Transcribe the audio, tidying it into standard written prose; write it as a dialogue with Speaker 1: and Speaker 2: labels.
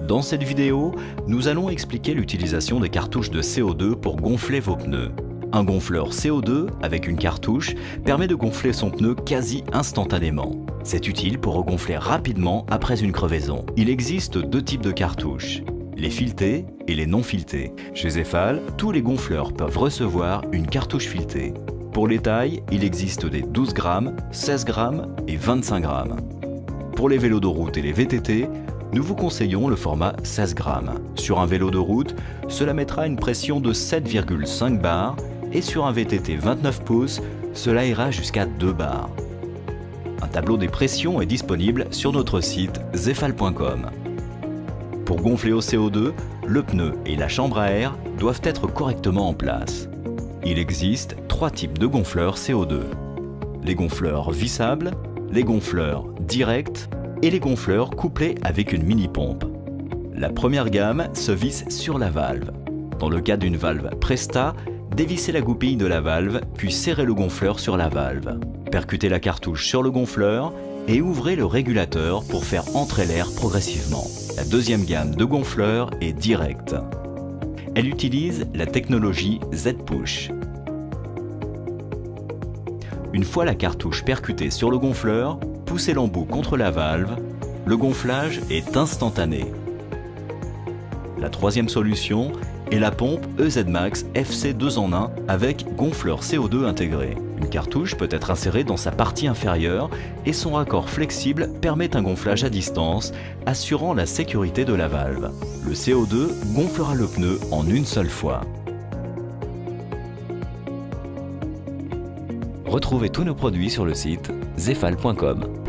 Speaker 1: Dans cette vidéo, nous allons expliquer l'utilisation des cartouches de CO2 pour gonfler vos pneus. Un gonfleur CO2 avec une cartouche permet de gonfler son pneu quasi instantanément. C'est utile pour regonfler rapidement après une crevaison. Il existe deux types de cartouches, les filetées et les non filetées. Chez Zefal, tous les gonfleurs peuvent recevoir une cartouche filetée. Pour les tailles, il existe des 12 grammes, 16 grammes et 25 grammes. Pour les vélos de route et les VTT, nous vous conseillons le format 16 grammes. Sur un vélo de route, cela mettra une pression de 7,5 bars et sur un VTT 29 pouces, cela ira jusqu'à 2 bars. Un tableau des pressions est disponible sur notre site zefal.com. Pour gonfler au CO2, le pneu et la chambre à air doivent être correctement en place. Il existe 3 types de gonfleurs CO2. Les gonfleurs vissables, les gonfleurs directs et les gonfleurs couplés avec une mini-pompe. La première gamme se visse sur la valve. Dans le cas d'une valve Presta, dévissez la goupille de la valve puis serrez le gonfleur sur la valve. Percutez la cartouche sur le gonfleur et ouvrez le régulateur pour faire entrer l'air progressivement. La deuxième gamme de gonfleurs est directe. Elle utilise la technologie Z-Push. Une fois la cartouche percutée sur le gonfleur, poussez l'embout contre la valve, le gonflage est instantané. La troisième solution est la pompe EZ Max FC 2 en 1 avec gonfleur CO2 intégré. Une cartouche peut être insérée dans sa partie inférieure et son raccord flexible permet un gonflage à distance, assurant la sécurité de la valve. Le CO2 gonflera le pneu en une seule fois. Retrouvez tous nos produits sur le site zefal.com.